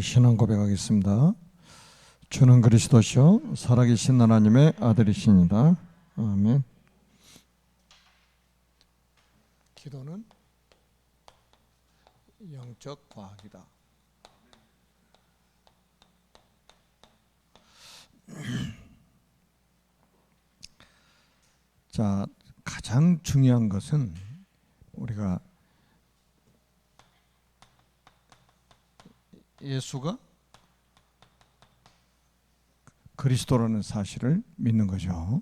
신앙 고백하겠습니다. 주는 그리스도시요 살아계신 하나님의 아들이십니다. 아멘. 기도는 영적 과학이다. 자, 가장 중요한 것은 우리가 예수가 그리스도라는 사실을 믿는 거죠.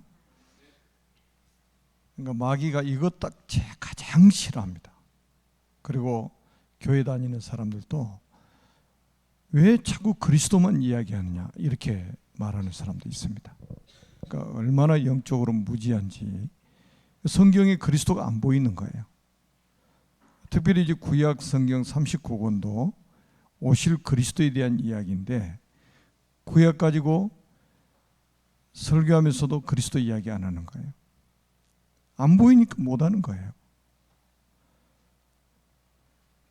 그러니까 마귀가 이것 딱 가장 싫어합니다. 그리고 교회 다니는 사람들도 왜 자꾸 그리스도만 이야기하느냐 이렇게 말하는 사람도 있습니다. 그러니까 얼마나 영적으로 무지한지 성경에 그리스도가 안 보이는 거예요. 특별히 이제 구약 성경 39권도 오실 그리스도에 대한 이야기인데 구약 가지고 설교하면서도 그리스도 이야기 안 하는 거예요. 안 보이니까 못 하는 거예요.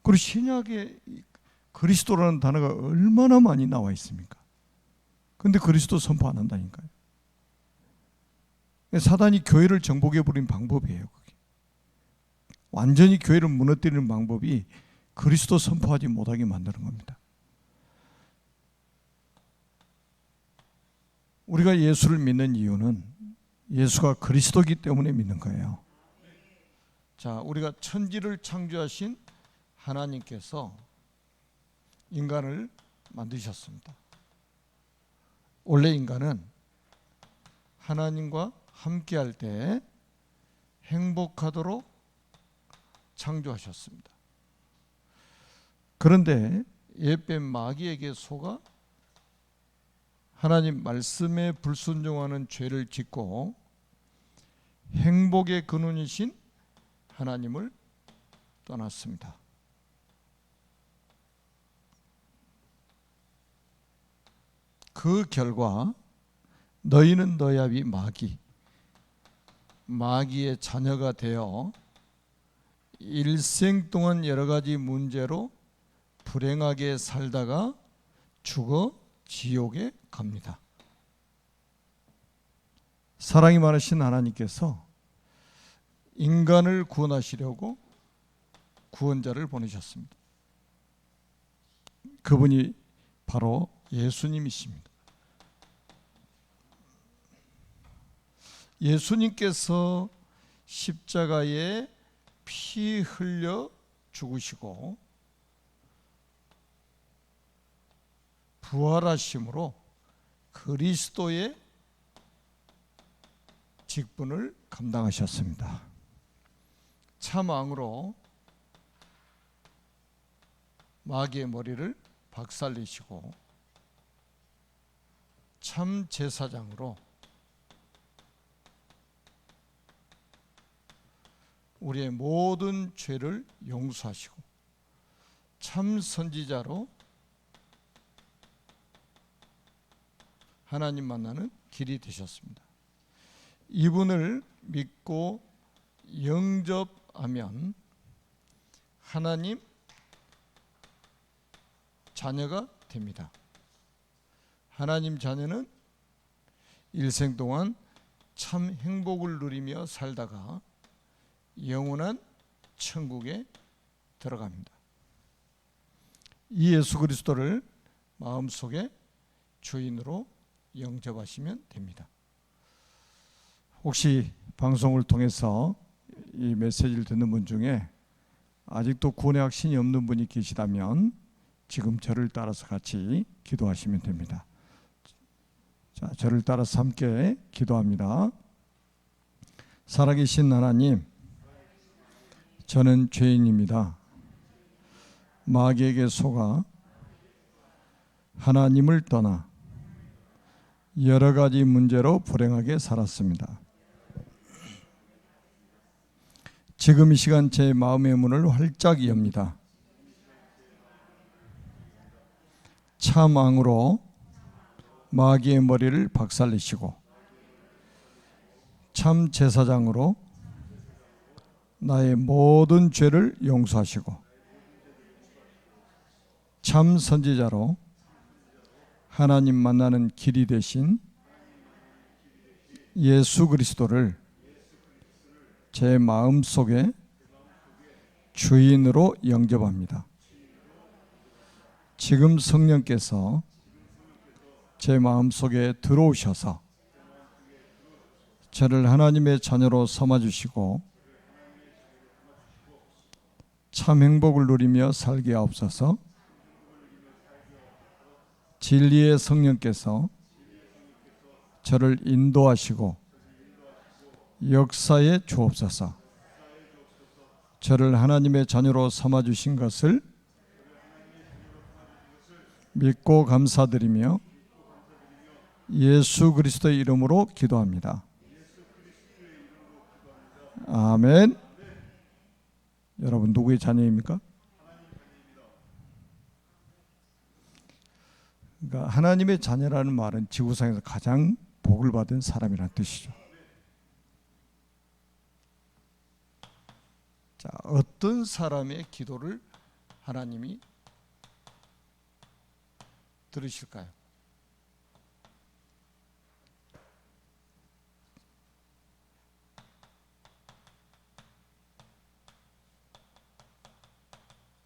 그리고 신약에 그리스도라는 단어가 얼마나 많이 나와 있습니까? 근데 그리스도 선포 안 한다니까요. 사단이 교회를 정복해버린 방법이에요. 그게. 완전히 교회를 무너뜨리는 방법이 그리스도 선포하지 못하게 만드는 겁니다. 우리가 예수를 믿는 이유는 예수가 그리스도이기 때문에 믿는 거예요. 자, 우리가 천지를 창조하신 하나님께서 인간을 만드셨습니다. 원래 인간은 하나님과 함께할 때 행복하도록 창조하셨습니다. 그런데 옛뱀 마귀에게 속아 하나님 말씀에 불순종하는 죄를 짓고 행복의 근원이신 하나님을 떠났습니다. 그 결과 너희는 너야비 마귀의 자녀가 되어 일생 동안 여러 가지 문제로 불행하게 살다가 죽어 지옥에 갑니다. 사랑이 많으신 하나님께서 인간을 구원하시려고 구원자를 보내셨습니다. 그분이 바로 예수님이십니다. 예수님께서 십자가에 피 흘려 죽으시고 부활하심으로 그리스도의 직분을 감당하셨습니다. 참 왕으로 마귀의 머리를 박살내시고 참 제사장으로 우리의 모든 죄를 용서하시고 참 선지자로 하나님 만나는 길이 되셨습니다. 이분을 믿고 영접하면 하나님 자녀가 됩니다. 하나님 자녀는 일생 동안 참 행복을 누리며 살다가 영원한 천국에 들어갑니다. 이 예수 그리스도를 마음속에 주인으로 영접하시면 됩니다. 혹시 방송을 통해서 이 메시지를 듣는 분 중에 아직도 구원의 확신이 없는 분이 계시다면 지금 저를 따라서 같이 기도하시면 됩니다. 자, 저를 따라서 함께 기도합니다. 살아계신 하나님, 저는 죄인입니다. 마귀에게 속아 하나님을 떠나 여러 가지 문제로 불행하게 살았습니다. 지금 이 시간 제 마음의 문을 활짝 엽니다. 참 왕으로 마귀의 머리를 박살내시고 참 제사장으로 나의 모든 죄를 용서하시고 참 선지자로 하나님 만나는 길이 되신 예수 그리스도를 제 마음속에 주인으로 영접합니다. 지금 성령께서 제 마음속에 들어오셔서 저를 하나님의 자녀로 삼아주시고 참 행복을 누리며 살게 하옵소서. 진리의 성령께서 저를 인도하시고 역사에 주옵소서. 저를 하나님의 자녀로 삼아주신 것을 믿고 감사드리며 예수 그리스도의 이름으로 기도합니다. 아멘. 여러분 누구의 자녀입니까? 그러니까 하나님의 자녀라는 말은 지구상에서 가장 복을 받은 사람이라는 뜻이죠. 자, 어떤 사람의 기도를 하나님이 들으실까요?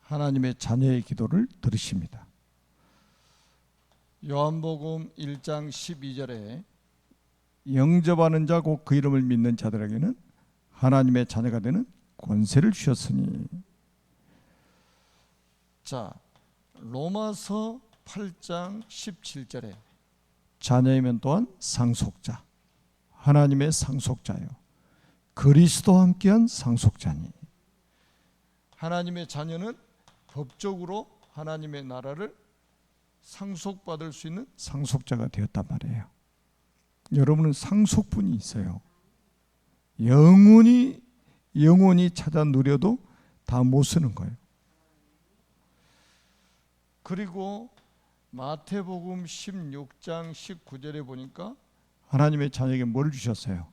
하나님의 자녀의 기도를 들으십니다. 요한복음 1장 12절에 영접하는 자 곧 그 이름을 믿는 자들에게는 하나님의 자녀가 되는 권세를 주셨으니. 자, 로마서 8장 17절에 자녀이면 또한 상속자, 하나님의 상속자요 그리스도와 함께한 상속자니. 하나님의 자녀는 법적으로 하나님의 나라를 상속받을 수 있는 상속자가 되었단 말이에요. 여러분은 상속분이 있어요. 영원히 찾아 누려도 다 못 쓰는 거예요. 그리고 마태복음 16장 19절에 보니까 하나님의 자녀에게 뭘 주셨어요?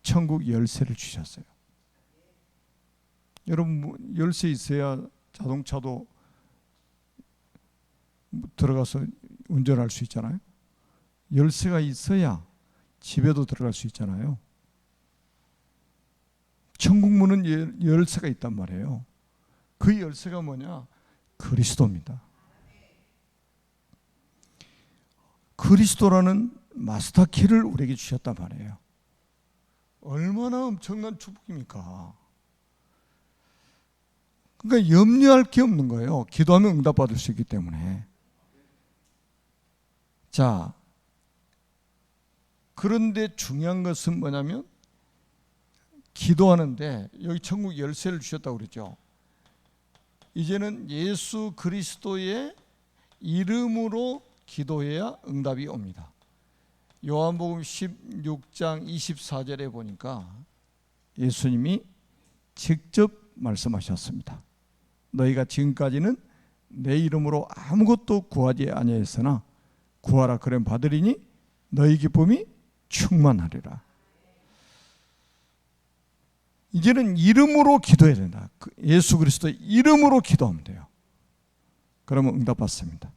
천국 열쇠를 주셨어요. 여러분 열쇠 있어야 자동차도 들어가서 운전할 수 있잖아요. 열쇠가 있어야 집에도 들어갈 수 있잖아요. 천국 문은 열쇠가 있단 말이에요. 그 열쇠가 뭐냐? 그리스도입니다. 그리스도라는 마스터 키를 우리에게 주셨단 말이에요. 얼마나 엄청난 축복입니까? 그러니까 염려할 게 없는 거예요. 기도하면 응답받을 수 있기 때문에. 자, 그런데 중요한 것은 뭐냐면 기도하는데 여기 천국 열쇠를 주셨다고 그랬죠. 이제는 예수 그리스도의 이름으로 기도해야 응답이 옵니다. 요한복음 16장 24절에 보니까 예수님이 직접 말씀하셨습니다. 너희가 지금까지는 내 이름으로 아무것도 구하지 아니하였으나 구하라 그럼 받으리니 너희 기쁨이 충만하리라. 이제는 이름으로 기도해야 된다. 예수 그리스도의 이름으로 기도하면 돼요. 그러면 응답받습니다.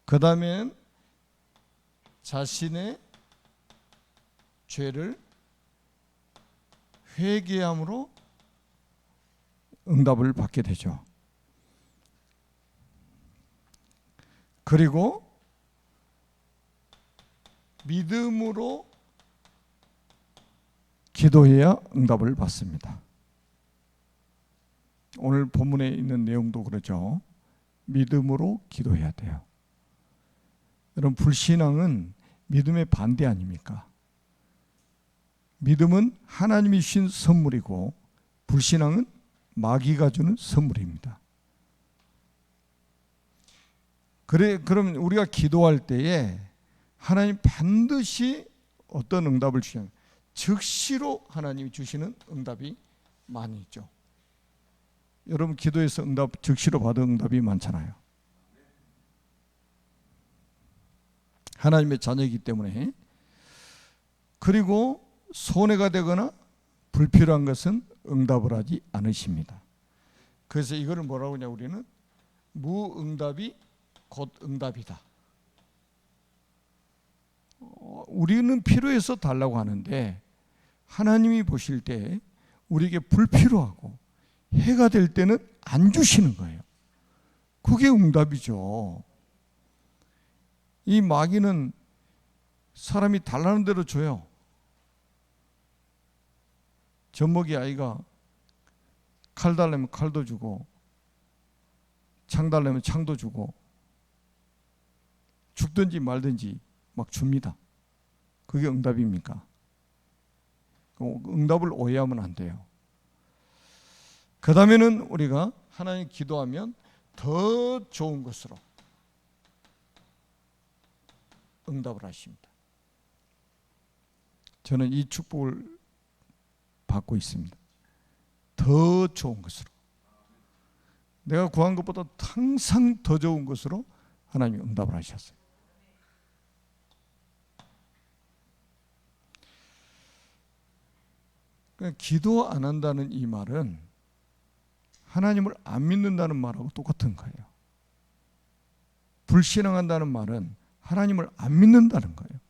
그 다음엔 자신의 죄를 회개함으로 응답을 받게 되죠. 그리고 믿음으로 기도해야 응답을 받습니다. 오늘 본문에 있는 내용도 그렇죠. 믿음으로 기도해야 돼요. 여러분 불신앙은 믿음의 반대 아닙니까? 믿음은 하나님이 주신 선물이고 불신앙은 마귀가 주는 선물입니다. 그럼 우리가 기도할 때에 하나님 반드시 어떤 응답을 주시냐면 즉시로 하나님이 주시는 응답이 많이 있죠. 여러분 기도에서 즉시로 받은 응답이 많잖아요. 하나님의 자녀이기 때문에. 그리고 손해가 되거나 불필요한 것은 응답을 하지 않으십니다. 그래서 이거를 뭐라고 하냐 우리는 무응답이 곧 응답이다. 우리는 필요해서 달라고 하는데 하나님이 보실 때 우리에게 불필요하고 해가 될 때는 안 주시는 거예요. 그게 응답이죠. 이 마귀는 사람이 달라는 대로 줘요. 젖먹이 아이가 칼 달라면 칼도 주고 창 달라면 창도 주고 죽든지 말든지 막 줍니다. 그게 응답입니까? 응답을 오해하면 안 돼요. 그 다음에는 우리가 하나님 기도하면 더 좋은 것으로 응답을 하십니다. 저는 이 축복을 받고 있습니다. 더 좋은 것으로. 내가 구한 것보다 항상 더 좋은 것으로 하나님이 응답을 하셨어요. 그러니까 기도 안 한다는 이 말은 하나님을 안 믿는다는 말하고 똑같은 거예요. 불신앙한다는 말은 하나님을 안 믿는다는 거예요.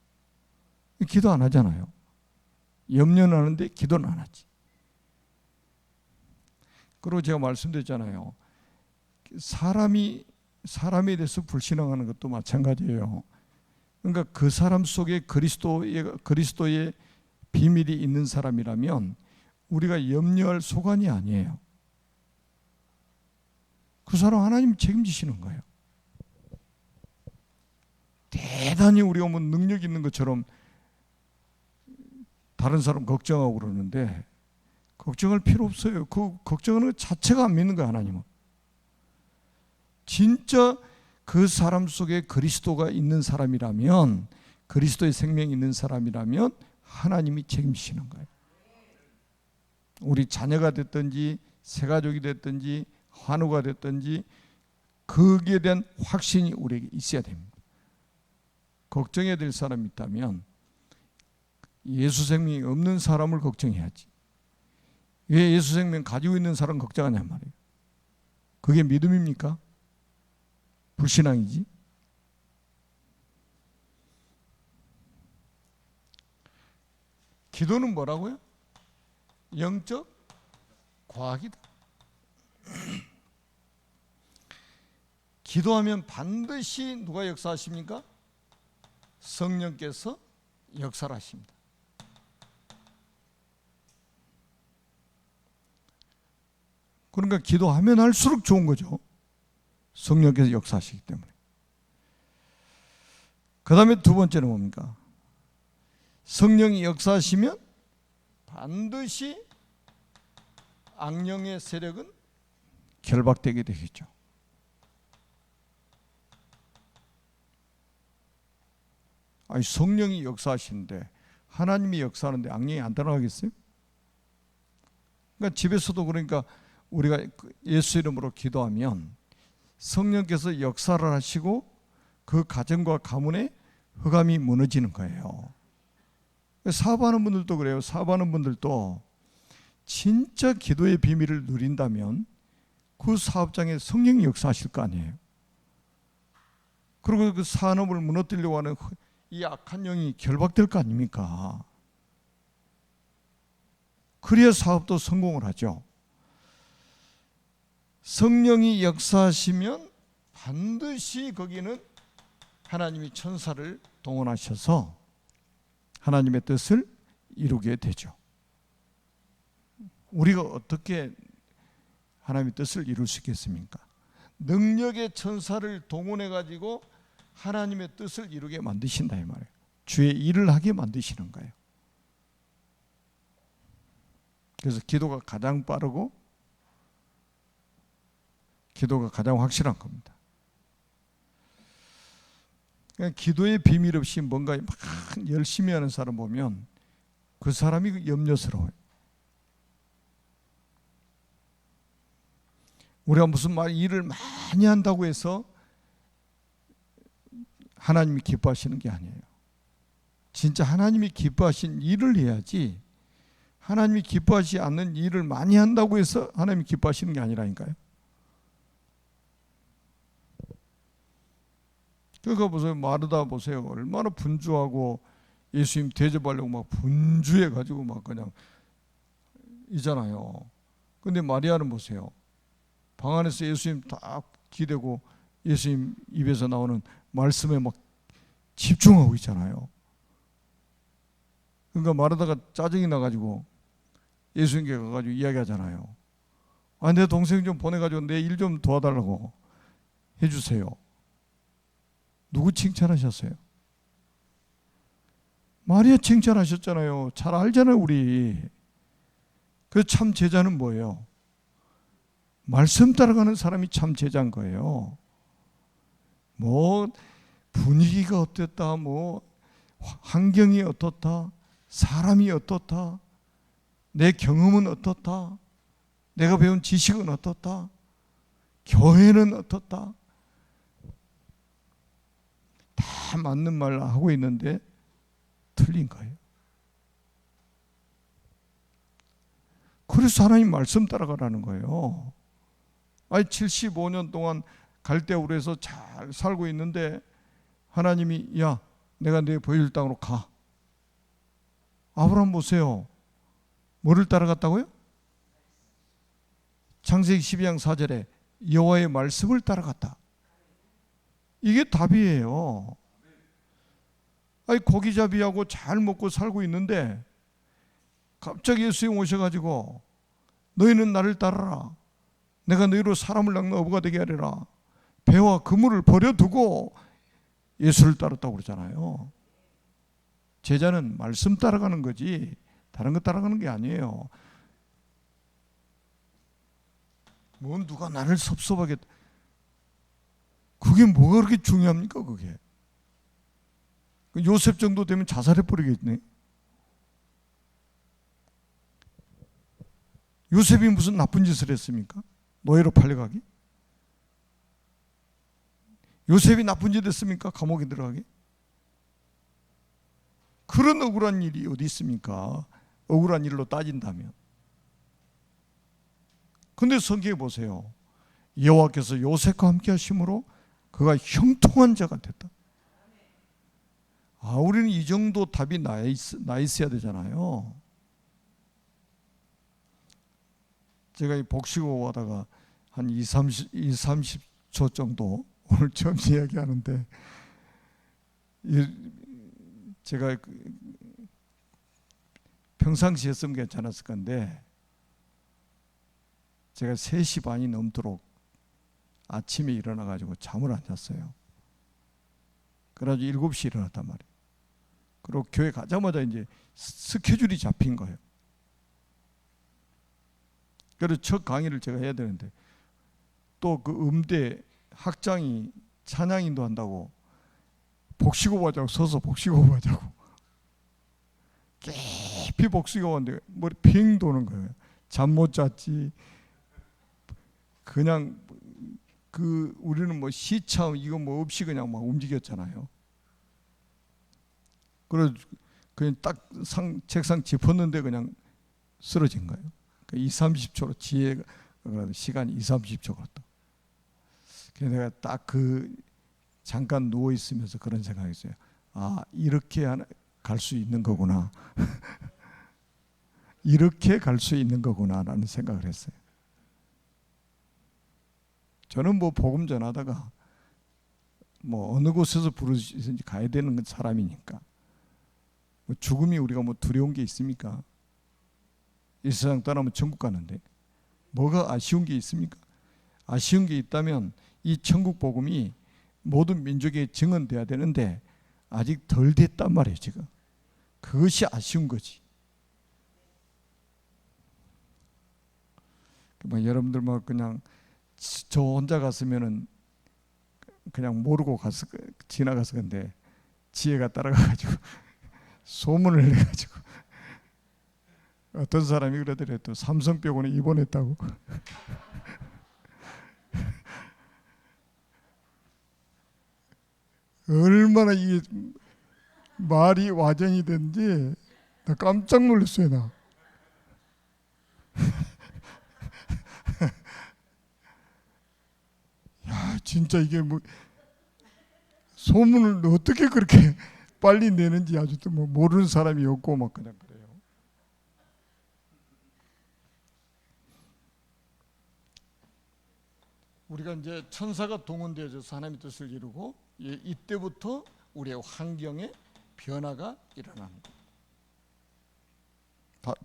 기도 안 하잖아요. 염려는 하는데 기도는 안 하지. 그리고 제가 말씀드렸잖아요. 사람에 대해서 불신앙하는 것도 마찬가지예요. 그러니까 그 사람 속에 그리스도의 비밀이 있는 사람이라면 우리가 염려할 소관이 아니에요. 그 사람 하나님 책임지시는 거예요. 대단히 우리가 뭐 능력 있는 것처럼 다른 사람 걱정하고 그러는데 걱정할 필요 없어요. 그 걱정하는 것 자체가 안 믿는 거예요. 하나님은. 진짜 그 사람 속에 그리스도가 있는 사람이라면, 그리스도의 생명이 있는 사람이라면 하나님이 책임지시는 거예요. 우리 자녀가 됐든지 새가족이 됐든지 환우가 됐든지 거기에 대한 확신이 우리에게 있어야 됩니다. 걱정해야 될 사람이 있다면 예수 생명이 없는 사람을 걱정해야지. 왜 예수 생명 가지고 있는 사람 걱정하냔 말이에요. 그게 믿음입니까? 불신앙이지. 기도는 뭐라고요? 영적 과학이다. 기도하면 반드시 누가 역사하십니까? 성령께서 역사를 하십니다. 그러니까 기도하면 할수록 좋은 거죠. 성령께서 역사하시기 때문에. 그 다음에 두 번째는 뭡니까? 성령이 역사하시면 반드시 악령의 세력은 결박되게 되겠죠. 아니, 성령이 역사하시는데 하나님이 역사하는데 악령이 안 따라가겠어요? 그러니까 집에서도 그러니까 우리가 예수 이름으로 기도하면 성령께서 역사를 하시고 그 가정과 가문에 흑암이 무너지는 거예요. 사업하는 분들도 그래요. 사업하는 분들도 진짜 기도의 비밀을 누린다면 그 사업장에 성령이 역사하실 거 아니에요. 그리고 그 산업을 무너뜨리려고 하는 이 악한 영이 결박될 거 아닙니까? 그래야 사업도 성공을 하죠. 성령이 역사하시면 반드시 거기는 하나님이 천사를 동원하셔서 하나님의 뜻을 이루게 되죠. 우리가 어떻게 하나님의 뜻을 이룰 수 있겠습니까? 능력의 천사를 동원해 가지고 하나님의 뜻을 이루게 만드신다 이 말이에요. 주의 일을 하게 만드시는 거예요. 그래서 기도가 가장 빠르고 기도가 가장 확실한 겁니다. 그러니까 기도의 비밀 없이 뭔가 막 열심히 하는 사람 보면 그 사람이 염려스러워요. 우리가 무슨 일을 많이 한다고 해서 하나님이 기뻐하시는 게 아니에요. 진짜 하나님이 기뻐하신 일을 해야지 하나님이 기뻐하지 않는 일을 많이 한다고 해서 하나님이 기뻐하시는 게 아니라니까요. 그러니까 보세요. 마르다 보세요. 얼마나 분주하고 예수님 대접하려고 막 분주해 가지고 막 그냥 이잖아요. 근데 마리아는 보세요. 방 안에서 예수님 딱 기대고 예수님 입에서 나오는 말씀에 막 집중하고 있잖아요. 그러니까 마르다가 짜증이 나가지고 예수님께 가가지고 이야기하잖아요. 아, 내 동생 좀 보내가지고 내 일 좀 도와달라고 해주세요. 누구 칭찬하셨어요? 마리아 칭찬하셨잖아요. 잘 알잖아요, 우리. 그 참 제자는 뭐예요? 말씀 따라가는 사람이 참 제자인 거예요. 뭐 분위기가 어땠다, 뭐 환경이 어떻다, 사람이 어떻다, 내 경험은 어떻다, 내가 배운 지식은 어떻다, 교회는 어떻다, 다 맞는 말을 하고 있는데 틀린 거예요. 그래서 하나님 말씀 따라가라는 거예요. 아니 75년 동안 갈대우르에서 잘 살고 있는데 하나님이 야, 내가 네 보일 땅으로 가. 아브라함 보세요. 뭐를 따라갔다고요? 창세기 12장 4절에 여호와의 말씀을 따라갔다. 이게 답이에요. 아니 고기잡이하고 잘 먹고 살고 있는데 갑자기 예수님 오셔가지고 너희는 나를 따르라. 내가 너희로 사람을 낚는 어부가 되게 하리라. 배와 그물을 버려두고 예수를 따랐다고 그러잖아요. 제자는 말씀 따라가는 거지 다른 거 따라가는 게 아니에요. 뭐 누가 나를 섭섭하게, 그게 뭐가 그렇게 중요합니까? 그게 요셉 정도 되면 자살해 버리겠네. 요셉이 무슨 나쁜 짓을 했습니까? 노예로 팔려가기? 요셉이 나쁜 짓 했습니까? 감옥에 들어가기? 그런 억울한 일이 어디 있습니까? 억울한 일로 따진다면. 근데 성경에 보세요. 여호와께서 요셉과 함께 하심으로 그가 형통한 자가 됐다. 아, 우리는 이 정도 답이 나 있어야 되잖아요. 제가 이 복식호 하다가 한 30초 정도 오늘 처음 이야기하는데 제가 평상시에 했으면 괜찮았을 건데 제가 3시 반이 넘도록 아침에 일어나가지고 잠을 안 잤어요. 그래가지고 7시에 일어났단 말이에요. 그리고 교회 가자마자 이제 스케줄이 잡힌 거예요. 그래서 첫 강의를 제가 해야 되는데 또 그 음대 학장이 찬양 인도한다고 복식호흡 하자고 서서 복식호흡 하자고 깊이 복식호흡 하는데 머리 핑 도는 거예요. 잠 못 잤지. 그냥 그 우리는 뭐 시차 이거 뭐 없이 그냥 막 움직였잖아요. 그래서 그냥 딱 책상 짚었는데 그냥 쓰러진 거예요. 20-30초로 지혜가 시간이 20-30초 걸렸다. 그래서 내가 딱 그 잠깐 누워 있으면서 그런 생각했어요. 아, 이렇게 갈 수 있는 거구나. 이렇게 갈 수 있는 거구나라는 생각을 했어요. 저는 뭐 복음 전하다가 뭐 어느 곳에서 부르시든지 가야 되는 사람이니까 뭐 죽음이 우리가 뭐 두려운 게 있습니까? 이 세상 떠나면 천국 가는데 뭐가 아쉬운 게 있습니까? 아쉬운 게 있다면 이 천국 복음이 모든 민족에 증언돼야 되는데 아직 덜 됐단 말이에요. 지금 그것이 아쉬운 거지. 뭐 여러분들 뭐 그냥 저 혼자 갔으면은 그냥 모르고 가서 지나가서 근데 지혜가 따라가가지고 소문을 내가지고 어떤 사람이 그러더래도 삼성병원에 입원했다고. 얼마나 이게 말이 와전이 된지 나 깜짝 놀랐어요. 나. 야, 진짜 이게 뭐 소문을 어떻게 그렇게 빨리 내는지 아직도 뭐 모르는 사람이 없고 막 그냥 그래요. 우리가 이제 천사가 동원되어서 하나님의 뜻을 이루고 이때부터 우리의 환경에 변화가 일어납니다.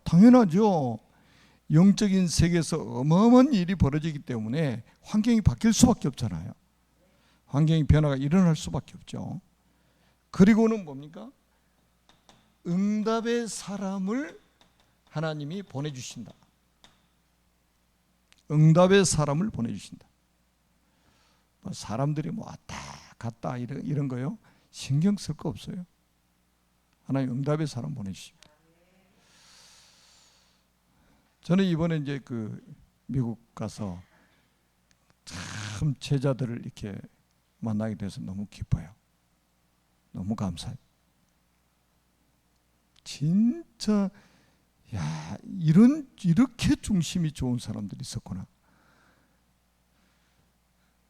당연하죠. 영적인 세계에서 어마어마한 일이 벌어지기 때문에 환경이 바뀔 수밖에 없잖아요. 환경의 변화가 일어날 수밖에 없죠. 그리고는 뭡니까? 응답의 사람을 하나님이 보내주신다. 응답의 사람을 보내주신다. 사람들이 뭐 왔다 갔다 이런 거요 신경 쓸 거 없어요. 하나님 응답의 사람 보내주십니다. 저는 이번에 이제 미국 가서 참 제자들을 이렇게 만나게 돼서 너무 기뻐요. 너무 감사해요. 진짜 야 이렇게 중심이 좋은 사람들이 있었구나.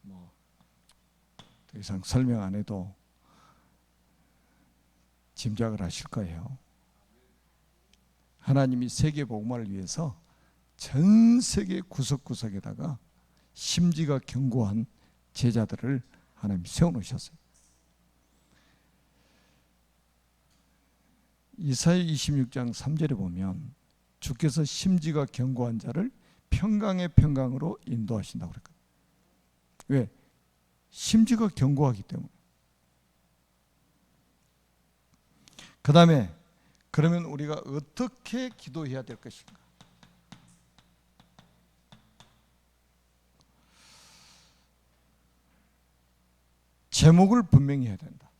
뭐 더 이상 설명 안 해도 짐작을 하실 거예요. 하나님이 세계 복음화를 위해서 전 세계 구석구석에다가 심지가 견고한 제자들을 하나님이 세워놓으셨어요. 이사야 26장 3절에 보면 주께서 심지가 견고한 자를 평강의 평강으로 인도하신다고 그랬거든요. 왜? 심지가 견고하기 때문에. 그 다음에 그러면 우리가 어떻게 기도해야 될 것인가? 제목을 분명히 해야 된다.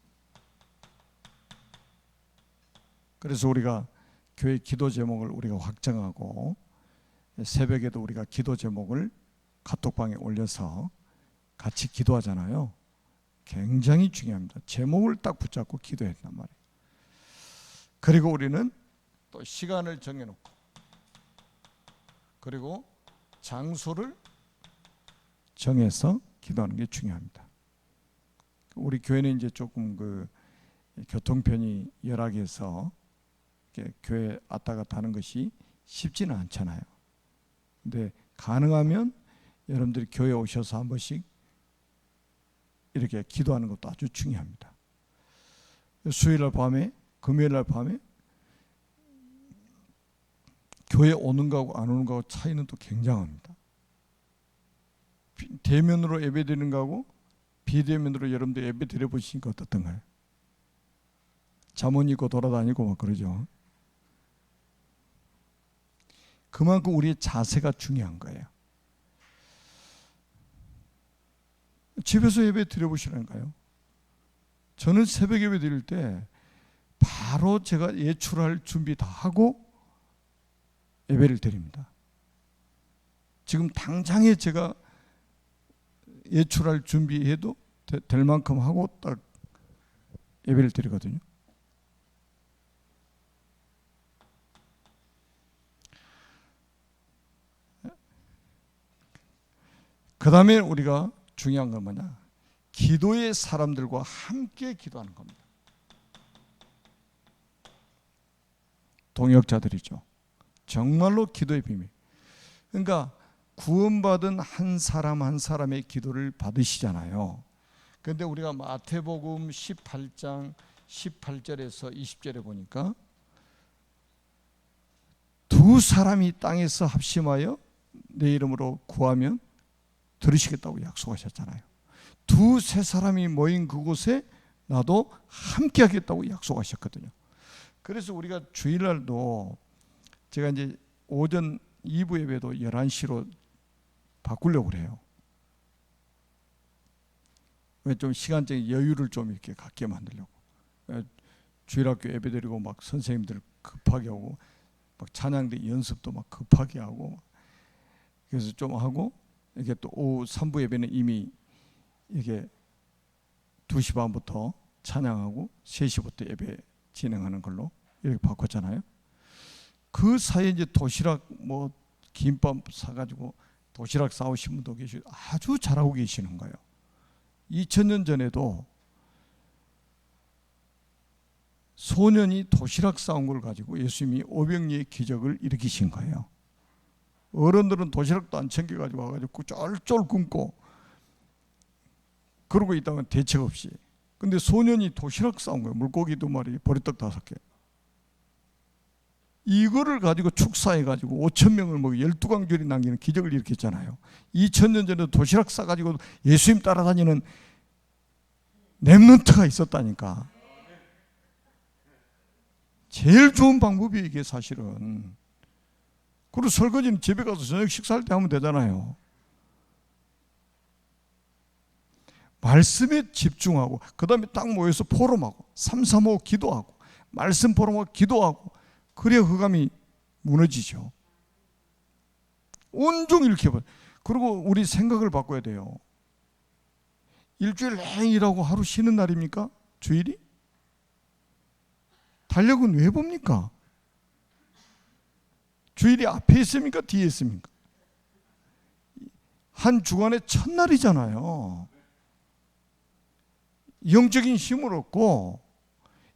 그래서 우리가 교회 기도 제목을 우리가 확정하고 새벽에도 우리가 기도 제목을 카톡방에 올려서 같이 기도하잖아요. 굉장히 중요합니다. 제목을 딱 붙잡고 기도해야 된단 말이에요. 그리고 우리는 또 시간을 정해놓고 그리고 장소를 정해서 기도하는 게 중요합니다. 우리 교회는 이제 조금 교통편이 열악해서 교회 왔다 갔다 하는 것이 쉽지는 않잖아요. 근데 가능하면 여러분들이 교회에 오셔서 한 번씩 이렇게 기도하는 것도 아주 중요합니다. 수요일날 밤에, 금요일날 밤에 교회 오는 거하고 안 오는 거하고 차이는 또 굉장합니다. 대면으로 예배 드리는 거하고 비대면으로 여러분들 예배 드려보시니까 어떻던가요? 잠옷 입고 돌아다니고 막 그러죠. 그만큼 우리의 자세가 중요한 거예요. 집에서 예배 드려보시라니까요. 저는 새벽 예배 드릴 때 바로 제가 예출할 준비 다 하고 예배를 드립니다. 지금 당장에 제가 예출할 준비해도 될 만큼 하고 딱 예배를 드리거든요. 그 다음에 우리가 중요한 건 뭐냐? 기도의 사람들과 함께 기도하는 겁니다. 동역자들이죠. 정말로 기도의 비밀. 그러니까 구원받은 한 사람 한 사람의 기도를 받으시잖아요. 그런데 우리가 마태복음 18장 18절에서 20절에 보니까 두 사람이 땅에서 합심하여 내 이름으로 구하면 들으시겠다고 약속하셨잖아요. 두세 사람이 모인 그곳에 나도 함께 하겠다고 약속하셨거든요. 그래서 우리가 주일날도 제가 이제 오전 2부 예배도 11시로 바꾸려고 그래요. 왜 좀 시간적인 여유를 좀 이렇게 갖게 만들려고. 주일학교 예배 드리고 막 선생님들 급하게 오고 막 찬양대 연습도 막 급하게 하고 그래서 좀 하고 이게 또 오후 3부 예배는 이미 이게 2시 반부터 찬양하고 3시부터 예배 진행하는 걸로 이렇게 바꿨잖아요. 그 사이에 이제 도시락 뭐 김밥 사가지고 도시락 싸우신 분도 계시고 아주 잘하고 계시는 거예요. 2000년 전에도 소년이 도시락 싸온 걸 가지고 예수님이 500리의 기적을 일으키신 거예요. 어른들은 도시락도 안 챙겨가지고 와가지고 쫄쫄 굶고 그러고 있다가 대책 없이. 근데 소년이 도시락 싸온 거예요. 물고기 2마리, 보리떡 5개. 이거를 가지고 축사해가지고 5,000명을 먹이 12광줄이 남기는 기적을 일으켰잖아요. 2000년 전에 도시락 싸가지고 예수님 따라다니는 렘넌트가 있었다니까. 제일 좋은 방법이 이게 사실은. 그리고 설거지는 집에 가서 저녁 식사할 때 하면 되잖아요. 말씀에 집중하고 그 다음에 딱 모여서 포럼하고 335 기도하고 말씀 포럼하고 기도하고 그래야 흑암이 무너지죠. 온종일 이렇게 봐. 그리고 우리 생각을 바꿔야 돼요. 일주일 내내 일하고 하루 쉬는 날입니까? 주일이? 달력은 왜 봅니까? 주일이 앞에 있습니까? 뒤에 있습니까? 한 주간의 첫날이잖아요. 영적인 힘을 얻고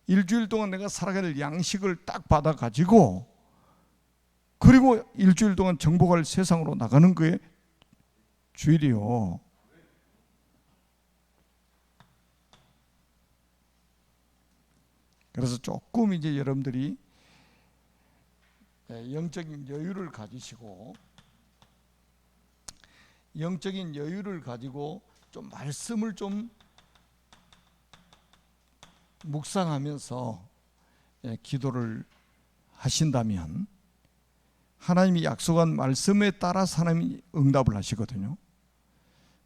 일주일 동안 내가 살아가야 될 양식을 딱 받아가지고 그리고 일주일 동안 정복할 세상으로 나가는 거에 주일이요. 그래서 조금 이제 여러분들이 영적인 여유를 가지시고 영적인 여유를 가지고 좀 말씀을 좀 묵상하면서 기도를 하신다면 하나님이 약속한 말씀에 따라서 하나님이 응답을 하시거든요.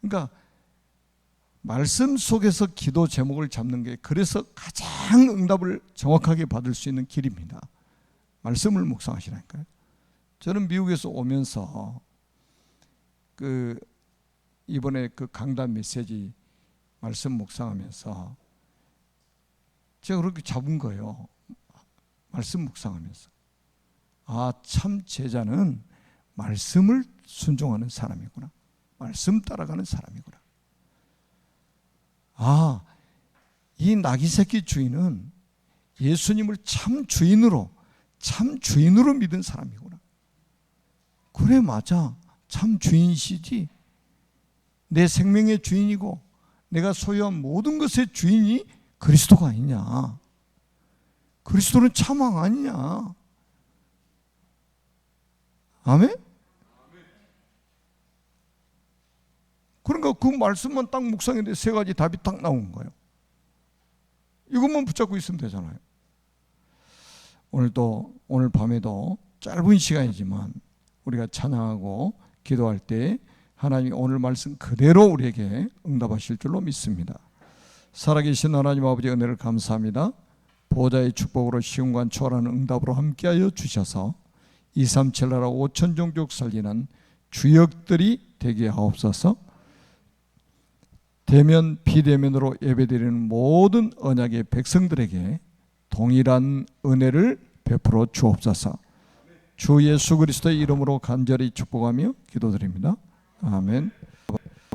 그러니까 말씀 속에서 기도 제목을 잡는 게 그래서 가장 응답을 정확하게 받을 수 있는 길입니다. 말씀을 묵상하시라니까요. 저는 미국에서 오면서 이번에 강단 메시지 말씀 묵상하면서 제가 그렇게 잡은 거예요. 말씀 묵상하면서. 아, 참 제자는 말씀을 순종하는 사람이구나. 말씀 따라가는 사람이구나. 아, 이 나귀 새끼 주인은 예수님을 참 주인으로 믿은 사람이구나. 그래, 맞아. 참 주인이시지. 내 생명의 주인이고 내가 소유한 모든 것의 주인이 그리스도가 아니냐. 그리스도는 참 왕 아니냐. 아멘? 그러니까 그 말씀만 딱 묵상했는데 3가지 답이 딱 나온 거예요. 이것만 붙잡고 있으면 되잖아요. 오늘 밤에도 짧은 시간이지만 우리가 찬양하고 기도할 때 하나님이 오늘 말씀 그대로 우리에게 응답하실 줄로 믿습니다. 살아계신 하나님 아버지 은혜를 감사합니다. 보좌의 축복으로 시온관 초월하는 응답으로 함께하여 주셔서 237 나라 5천 종족 살리는 주역들이 되게 하옵소서. 대면 비대면으로 예배드리는 모든 언약의 백성들에게 동일한 은혜를 베풀어 주옵소서. 주 예수 그리스도의 이름으로 간절히 축복하며 기도드립니다. 아멘.